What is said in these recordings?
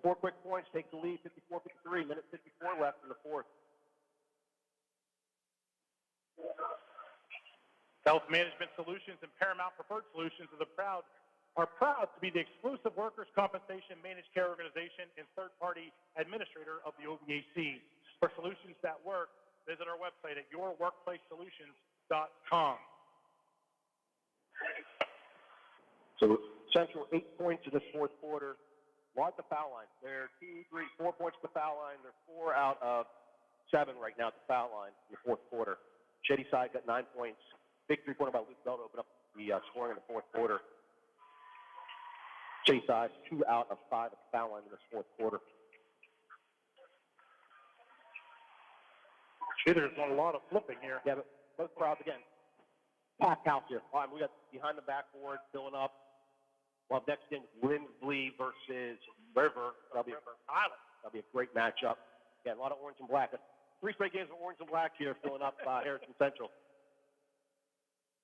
4 quick points, take the lead, 54-53, minute 54 left in the fourth. Health Management Solutions and Paramount Preferred Solutions are proud to be the exclusive workers' compensation managed care organization and third-party administrator of the OVAC. For solutions that work, visit our website at yourworkplacesolutions.com. So Central 8 points in this fourth quarter. One at the foul line. They're 2, 3, 4 points at the foul line. They're 4 out of 7 right now at the foul line in the fourth quarter. Shady Side got 9 points. Big three-pointer by Luke Bell to open up the scoring in the fourth quarter. Shady Side 2 out of 5 at the foul line in this fourth quarter. Gee, there's a lot of flipping here. Yeah, but both crowds again. Packed house here. All right, we got behind the backboard filling up. Well, next in Lindley versus River. That'll be a great matchup. Yeah, a lot of orange and black. 3 straight games of orange and black here filling up Harrison Central.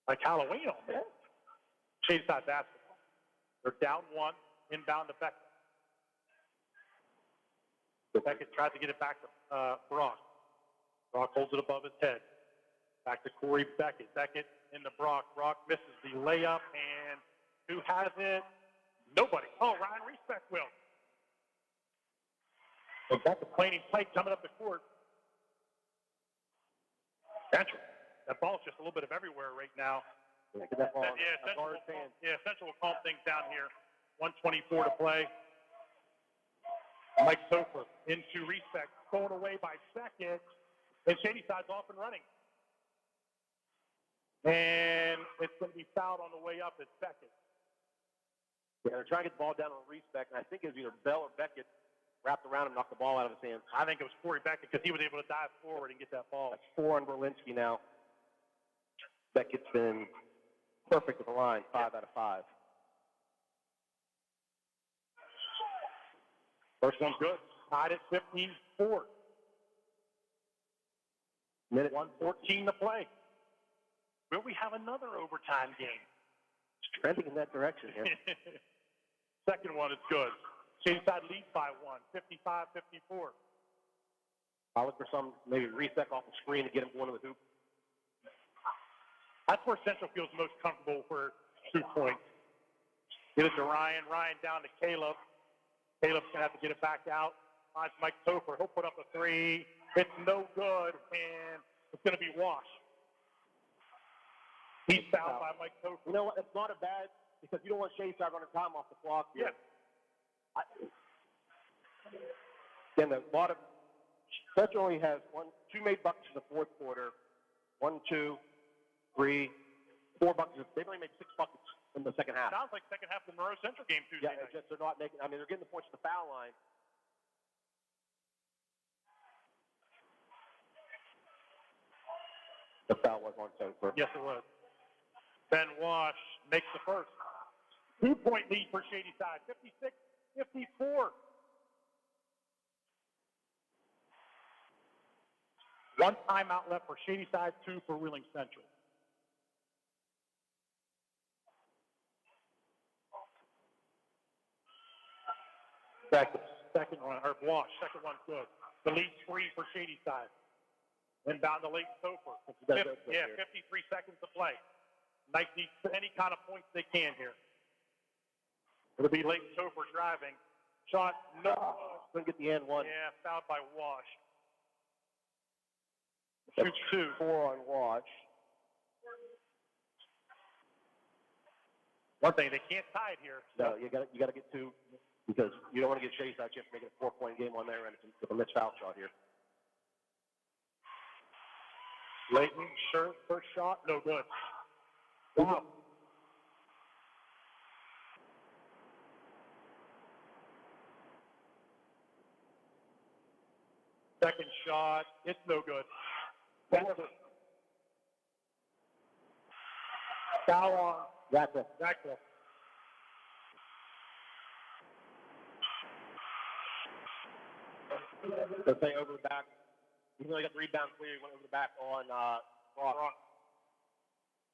Like Halloween on there. Shady Side basketball. They're down 1, inbound to Beckett. Beckett tries to get it back to Brock. Brock holds it above his head. Back to Corey Beckett. Beckett into Brock. Brock misses the layup, and who has it? Nobody. Oh, Ryan Respect will. So Beckett playing play coming up the court. Central. That ball's just a little bit of everywhere right now. Central will calm things down here. 1:24 to play. Mike Soper into Respect. Thrown away by Beckett. And Shady Side's off and running. And it's going to be fouled on the way up. It's Beckett. Yeah, they're trying to get the ball down on Respect, and I think it was either Bell or Beckett wrapped around him, knocked the ball out of his hands. I think it was Corey Beckett because he was able to dive forward and get that ball. That's 4 on Berlinski now. Beckett's been perfect at the line, 5 out of 5. First one's good. Tied at 54. Minute 1:14 to play. Will we have another overtime game? It's trending in that direction here. Second one is good. Shady Side leads by 1, 55-54. I'll look for some maybe reset off the screen to get him going to the hoop. That's where Central feels most comfortable for 2 points. Get it to Ryan. Ryan down to Caleb. Caleb's going to have to get it back out. Finds Mike Topher. He'll put up a 3. It's no good, and it's going to be washed. He's fouled by Mike Topher. You know what? It's not a bad, because you don't want Shady Side running time off the clock here. Then a lot of Central only has 2 made buckets in the fourth quarter. 1, 2, 3, 4 buckets. They've only made 6 buckets in the second half. Sounds like second half of the Monroe Central game Tuesday night. Yeah, it's just they're not making. I mean, they're getting the points at the foul line. The foul was on Central. Yes, it was. Ben Wash makes the first. 2-point lead for Shady Side, 56-54. 1 timeout left for Shady Side, 2 for Wheeling Central. Second one, or Wash, second one's good. The lead's 3 for Shady Side. Inbound to Leighton Topher. 53 seconds to play. Knights need any kind of points they can here. It'll be Leighton Topher driving. Shot, no. Couldn't get the end one. Yeah, fouled by Wash. Shoots 2. 4 on Wash. One thing, they can't tie it here. So. No, you got to get 2 because you don't want to get Shady Side chance to make it a 4-point game on there and it's a missed foul shot here. Leighton, first shot, no good. Wow. Second shot, it's no good. Foul on Ratcliffe. They'll say over the back. Even though he got the rebound clear, he went over the back on Brock.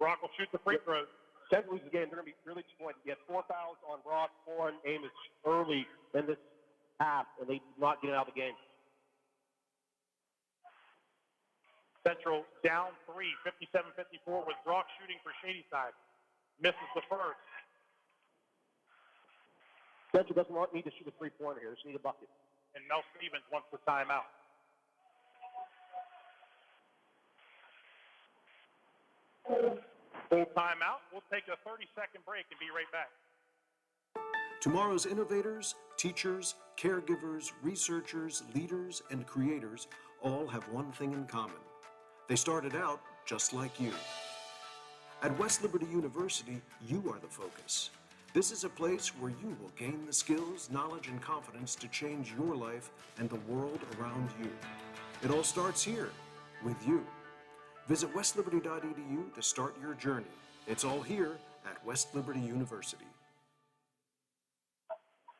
Brock will shoot the free throw. Central loses the game. They're going to be really disappointed. He had 4 fouls on Brock, 4 on Amos early in this half, and they did not get it out of the game. Central down 3, 57-54 with Brock shooting for Shadyside. Misses the first. Central doesn't need to shoot a three-pointer here. They just need a bucket. And Mel Stevens wants the timeout. Full timeout. We'll take a 30-second break and be right back. Tomorrow's innovators, teachers, caregivers, researchers, leaders, and creators all have one thing in common. They started out just like you. At West Liberty University, you are the focus. This is a place where you will gain the skills, knowledge, and confidence to change your life and the world around you. It all starts here, with you. Visit westliberty.edu to start your journey. It's all here at West Liberty University.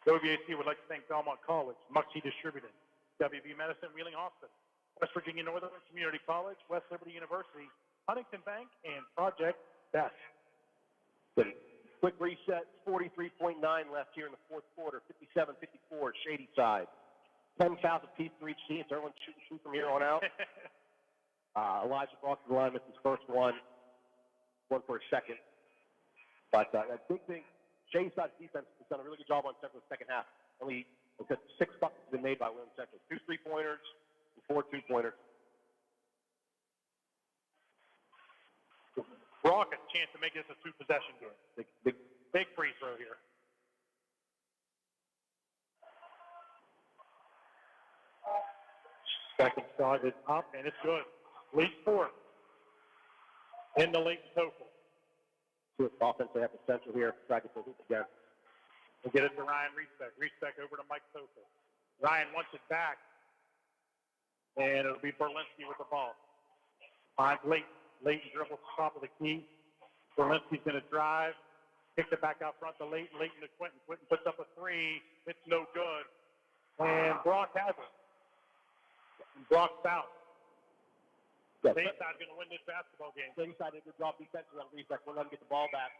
WBAC would like to thank Belmont College, Muxie Distributing, WB Medicine, Wheeling Hospital, West Virginia Northern Community College, West Liberty University, Huntington Bank, and Project Best. Good. Quick reset, 43.9 left here in the fourth quarter, 57-54, Shadyside. 10 fouls apiece for each team, so everyone shoot from here on out. Elijah Brock to the line with his first one for a second. But that big thing, Shadyside defense has done a really good job on Central in the second half. Only 6 buckets have been made by Williams Central. 2 3-pointers and 4 2-pointers. Brock has a chance to make this a 2-possession game. Big free throw here. Second shot is up, and it's good. Lead 4 in the late total. Good offense they have for Central here. Try to get the hoop again. We'll get it to Ryan Reespec. Reespec over to Mike Tofa. Ryan wants it back, and it'll be Berlinski with the ball. Finds Leighton. Leighton dribbles top of the key. Berlinski's going to drive. Kicks it back out front to Leighton. Leighton to Quinton. Quinton puts up a 3. It's no good. And Brock has it. Brock's out. Yeah, Shadyside going to win this basketball game. Shadyside did a good job defensively on Reespec. We'll let him get the ball back.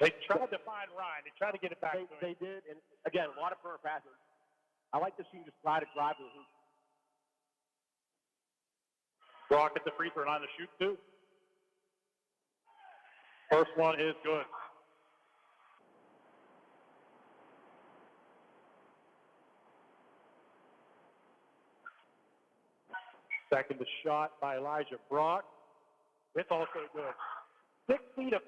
They tried to find Ryan. They tried to get it back to him. They did, and again, a lot of perimeter passes. I like to see him just try to drive to the hoop. Brock at the free throw line to shoot 2. First one is good. Second shot by Elijah Brock. It's also good. 60-54.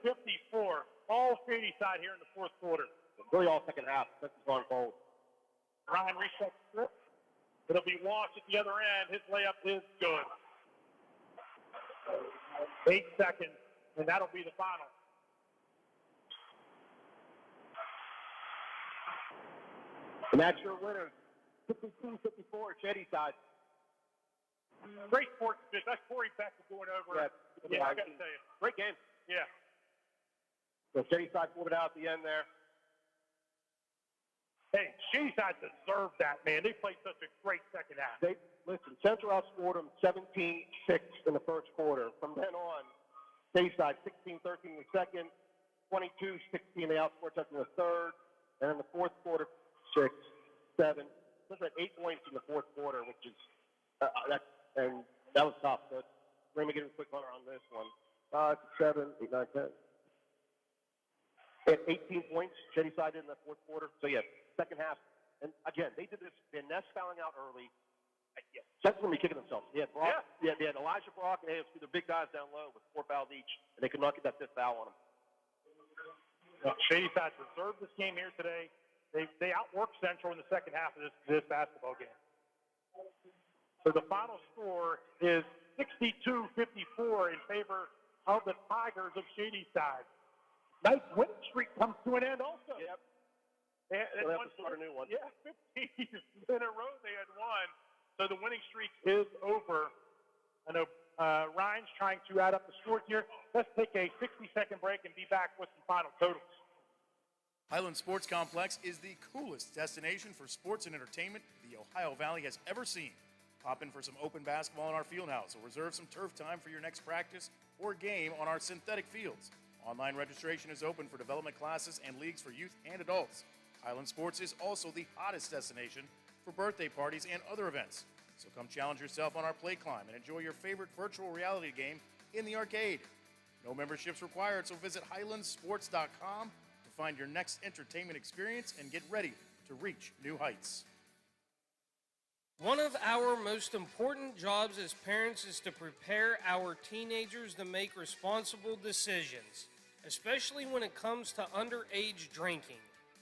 All Shadyside here in the fourth quarter. Really all second half. This is going forward. Ryan Reespec strip. It'll be Walsh at the other end. His layup is good. 8 seconds, and that'll be the final. And that's your winner. 52-54, Shadyside. Great sportsmanship. That's Corey Beck going over. Yeah, I got to tell you. Great game. Yeah. So Shadyside pulled it out at the end there. Hey, Shadyside deserved that, man. They played such a great second half. Listen, Central outscored them 17-6 in the first quarter. From then on, Shadyside 16-13 in the second, 22-16 they outscored Central in the third, and in the fourth quarter, 6, 7. That's at 8 points in the fourth quarter, which is and that was tough. So we're going to get a quick runner on this one. 5, 7, 8, 9, 10. At 18 points, Shadyside did in the fourth quarter. So, yeah, second half. And, again, they did this. Van Ness fouling out early. Central going to be kicking themselves. They had Elijah Brock and AFC, the big guys down low with 4 fouls each, and they could not get that 5th foul on them. Well, Shadyside deserved this game here today. They outworked Central in the second half of this basketball game. So the final score is 62-54 in favor of the Tigers of Shadyside. Nice winning streak comes to an end also. Yep. They have to start a new one. Yeah, 15 in a row they had won. So the winning streak is over. I know Ryan's trying to add up the scores here. Let's take a 60-second break and be back with some final totals. Highland Sports Complex is the coolest destination for sports and entertainment the Ohio Valley has ever seen. Pop in for some open basketball in our field house or reserve some turf time for your next practice or game on our synthetic fields. Online registration is open for development classes and leagues for youth and adults. Highland Sports is also the hottest destination for birthday parties and other events. So come challenge yourself on our play climb and enjoy your favorite virtual reality game in the arcade. No memberships required, so visit highlandsports.com to find your next entertainment experience and get ready to reach new heights. One of our most important jobs as parents is to prepare our teenagers to make responsible decisions, especially when it comes to underage drinking.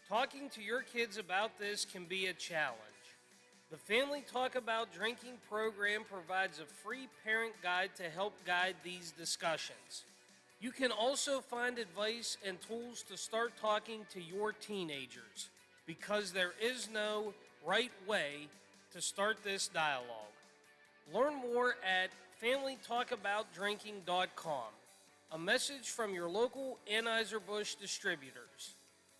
Talking to your kids about this can be a challenge. The Family Talk About Drinking program provides a free parent guide to help guide these discussions. You can also find advice and tools to start talking to your teenagers, because there is no right way to start this dialogue. Learn more at FamilyTalkAboutDrinking.com. A message from your local Anheuser-Busch distributors: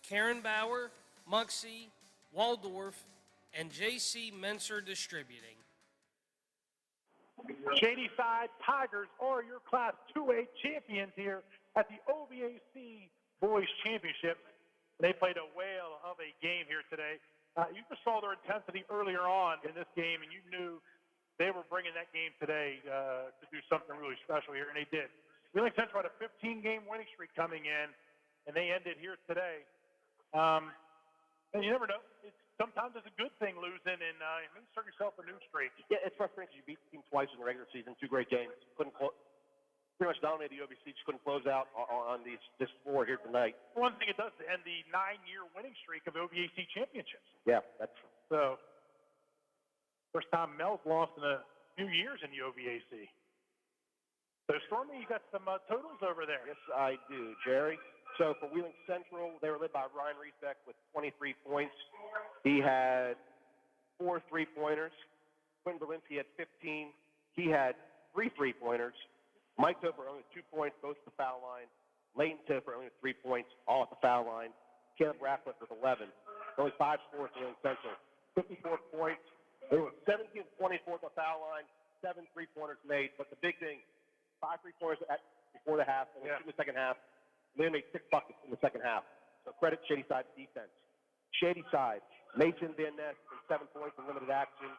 Karen Bauer, Muxie, Waldorf, and J.C. Menser Distributing. Shadyside Tigers are your Class 2A champions here at the OVAC Boys Championship. They played a whale of a game here today. You just saw their intensity earlier on in this game, and you knew they were bringing that game today to do something really special here, and they did. Wheeling Central had a 15-game winning streak coming in, and they ended here today. And you never know. Sometimes it's a good thing losing, and you may start yourself a new streak. Yeah, it's frustrating because you beat the team twice in the regular season, 2 great games. Pretty much dominated the OVC, just couldn't close out on this floor here tonight. One thing it does to end the 9-year winning streak of OVAC championships. Yeah, that's So, first time Mel's lost in a few years in the OVAC. So, Stormy, you got some totals over there. Yes, I do, Jerry. So for Wheeling Central, they were led by Ryan Riesbeck with 23 points. He had 4 3-pointers. Quentin Berlinski had 15. He had 3 3-pointers. Mike Topper only 2 points, both at the foul line. Leighton Topper only 3 points, all at the foul line. Caleb Ratcliffe with 11. Only 5 scores for Wheeling Central. 54 points. They were 17 24 at the foul line, 7 3-pointers made. But the big thing, 5 3-pointers before the half, and 2 in the second half. And they made 6 buckets in the second half. So credit Shadyside defense. Shadyside, Mason Van Ness with 7 points in limited action.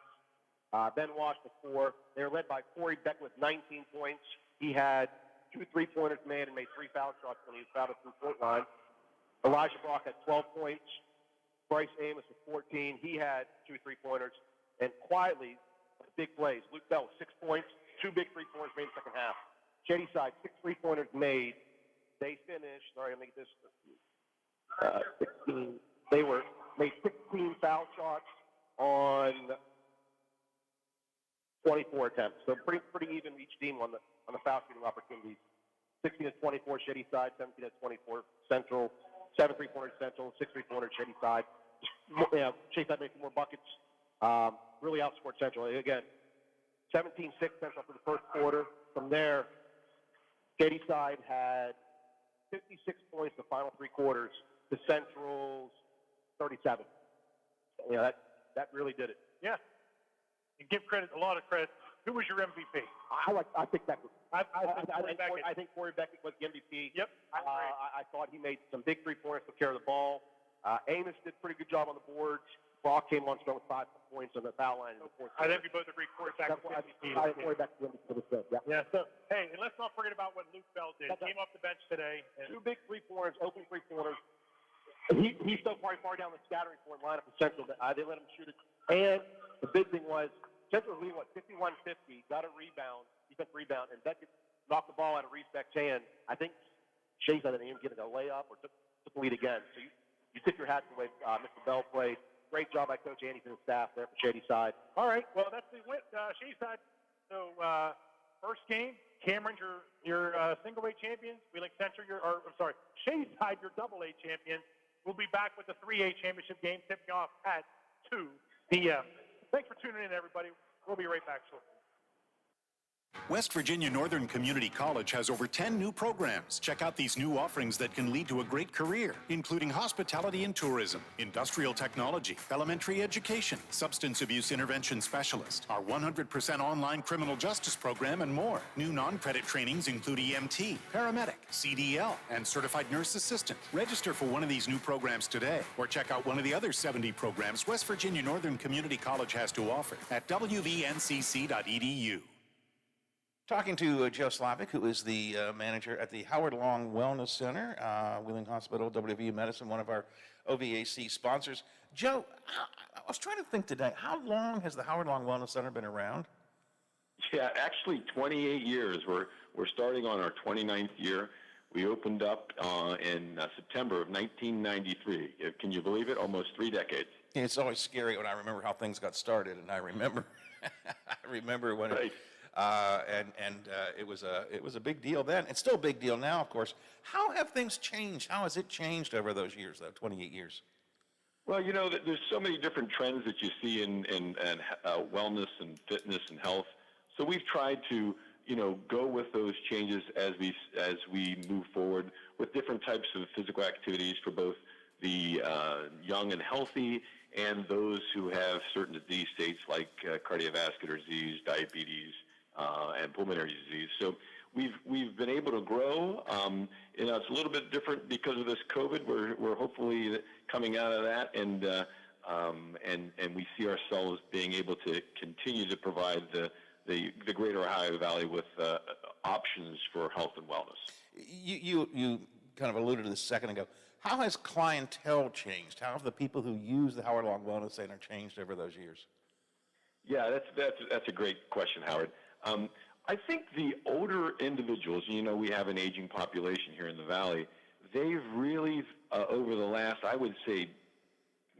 Ben Walsh with 4. They were led by Corey Beck with 19 points. He had 2 3-pointers made and made 3 foul shots when he was fouled at the 3-point line. Elijah Brock had 12 points. Bryce Amos with 14. He had 2 3-pointers. And quietly, big plays. Luke Bell with 6 points, 2 big 3-pointers made in the second half. Shadyside, 6 3-pointers made. They finished, sorry, I'll make this 16. They made 16 foul shots on 24 attempts. So pretty even each team on the foul shooting opportunities. 16 to 24 Shadyside, 17 to 24 Central, 7 3-pointers Central, 6 3-pointers Shadyside. Shadyside making more buckets. Really outscored Central. Again, 17-6 Central for the first quarter. From there, Shadyside had 56 points the final 3 quarters to Central's 37. That really did it. Yeah. And give credit, a lot of credit. Who was your MVP? I think Beckett. I think Corey Beckett was the MVP. Yep. I thought he made some big 3-pointers, took care of the ball. Amos did a pretty good job on the boards. Brock came on strong with 5 points on the foul line in the fourth quarter. I think we both agree Corey Beckett was MVP. I think Corey Beckett was the MVP. Yeah. So, hey, and let's not forget about what Luke Bell did. He came off the bench today. 2 big 3-pointers, open 3-pointers. He's so far down the scattering point lineup for Central that they let him shoot it. And the big thing was Central was leading, 51-50, got a rebound, defensive rebound, and Beckett knocked the ball out of Riesbeck's hand. I think Shadyside didn't even get a layup or took the lead again. So you tip your hat to the way Mr. Bell played. Great job by Coach Andy and the staff there for Shadyside. All right, well, that's the win. Shadyside. So first game, Cameron, your single-A champions. Wheeling Central, Shadyside, your double-A champions. We'll be back with the 3A championship game tipping off at 2 p.m. Thanks for tuning in, everybody. We'll be right back shortly. West Virginia Northern Community College has over 10 new programs. Check out these new offerings that can lead to a great career, including hospitality and tourism, industrial technology, elementary education, substance abuse intervention specialist, our 100% online criminal justice program, and more. New non-credit trainings include EMT, paramedic, CDL, and certified nurse assistant. Register for one of these new programs today, or check out one of the other 70 programs West Virginia Northern Community College has to offer at wvncc.edu. Talking to Joe Slavic, who is the manager at the Howard Long Wellness Center, Wheeling Hospital, WVU Medicine, one of our OVAC sponsors. Joe, I was trying to think today, how long has the Howard Long Wellness Center been around? Yeah, actually 28 years. We're starting on our 29th year. We opened up in September of 1993. Can you believe it? Almost 3 decades. It's always scary when I remember how things got started, and I remember when right. It was a big deal then. It's still a big deal now, of course. How have things changed? How has it changed over those years, though, 28 years? Well, there's so many different trends that you see in wellness and fitness and health. So we've tried to, go with those changes as we move forward with different types of physical activities for both the young and healthy and those who have certain disease states like cardiovascular disease, diabetes, and pulmonary disease. So we've been able to grow. It's a little bit different because of this COVID. We're hopefully coming out of that, and we see ourselves being able to continue to provide the greater Ohio Valley with options for health and wellness. You kind of alluded to this a second ago. How has clientele changed? How have the people who use the Howard Long Wellness Center changed over those years? Yeah, that's a great question, Howard. I think the older individuals, we have an aging population here in the Valley, they've really, over the last, I would say,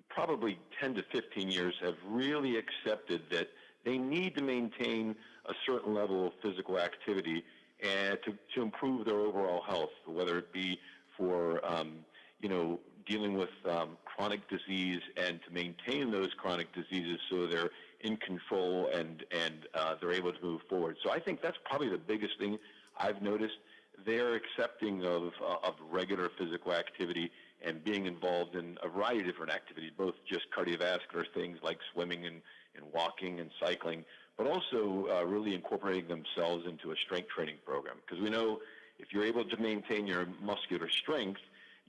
probably 10 to 15 years, have really accepted that they need to maintain a certain level of physical activity and to improve their overall health, whether it be for, dealing with chronic disease and to maintain those chronic diseases so they're in control and they're able to move forward. So I think that's probably the biggest thing I've noticed. They're accepting of regular physical activity and being involved in a variety of different activities, both just cardiovascular things like swimming and walking and cycling, but also really incorporating themselves into a strength training program. Because we know if you're able to maintain your muscular strength,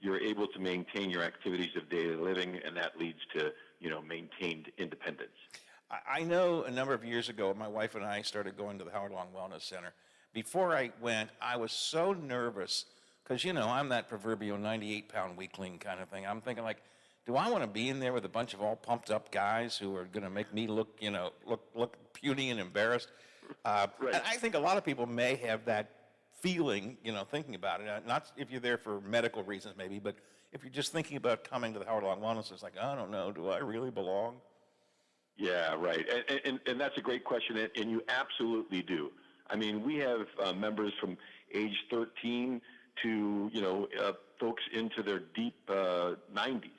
you're able to maintain your activities of daily living, and that leads to, maintained independence. I know a number of years ago, my wife and I started going to the Howard Long Wellness Center. Before I went, I was so nervous because, I'm that proverbial 98-pound weakling kind of thing. I'm thinking, do I want to be in there with a bunch of all pumped-up guys who are going to make me look puny and embarrassed? Right. And I think a lot of people may have that feeling, thinking about it. Not if you're there for medical reasons, maybe, but if you're just thinking about coming to the Howard Long Wellness, it's like, I don't know, do I really belong? Yeah, right. And that's a great question, and you absolutely do. I mean, we have members from age 13 to, folks into their deep 90s.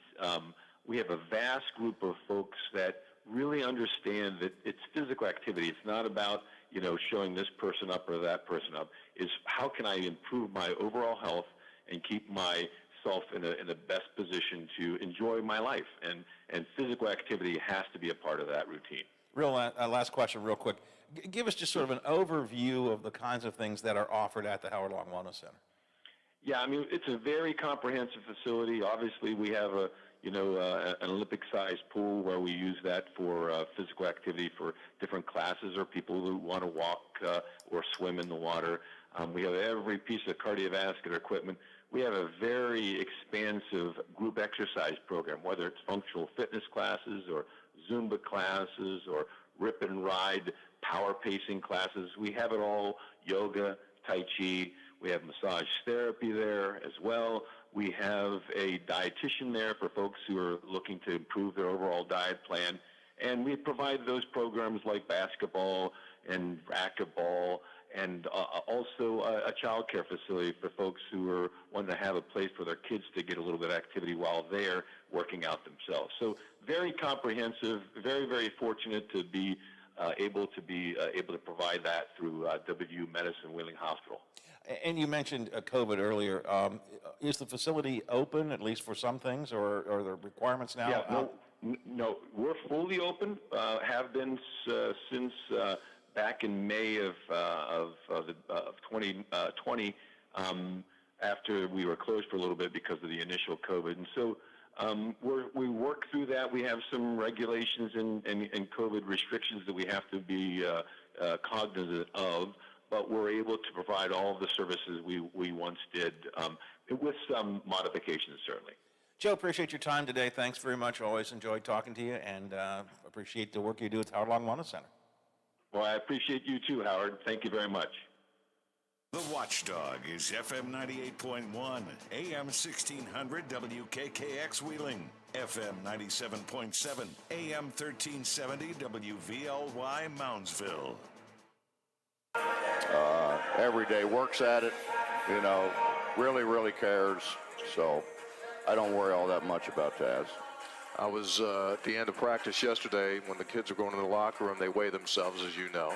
We have a vast group of folks that really understand that it's physical activity. It's not about, showing this person up or that person up. It's how can I improve my overall health and keep myself in the best position to enjoy my life. And physical activity has to be a part of that routine. Last question real quick. Give us just sort of an overview of the kinds of things that are offered at the Howard Long Wellness Center. Yeah, I mean, it's a very comprehensive facility. Obviously, we have an Olympic-sized pool where we use that for physical activity for different classes or people who want to walk or swim in the water. We have every piece of cardiovascular equipment. We have a very expansive group exercise program, whether it's functional fitness classes or Zumba classes or rip and ride power pacing classes. We have it all, yoga, Tai Chi. We have massage therapy there as well. We have a dietitian there for folks who are looking to improve their overall diet plan. And we provide those programs like basketball and racquetball and also a child care facility for folks who are wanting to have a place for their kids to get a little bit of activity while they're working out themselves. So very comprehensive, very, very fortunate to be able to provide that through WVU Medicine Wheeling Hospital. And you mentioned COVID earlier. Is the facility open, at least for some things, or are there requirements now? Yeah, no, we're fully open. Have been since back in May of 2020, after we were closed for a little bit because of the initial COVID. And so we work through that. We have some regulations and COVID restrictions that we have to be cognizant of, but we're able to provide all of the services we once did, with some modifications, certainly. Joe, appreciate your time today. Thanks very much. Always enjoyed talking to you, and appreciate the work you do at Howard Long Wellness Center. Well, I appreciate you too, Howard. Thank you very much. The Watchdog is FM 98.1, AM 1600 WKKX Wheeling, FM 97.7, AM 1370 WVLY Moundsville. Every day works at it, really cares. So I don't worry all that much about Taz. I was at the end of practice yesterday when the kids are going to the locker room. They weigh themselves, as you know.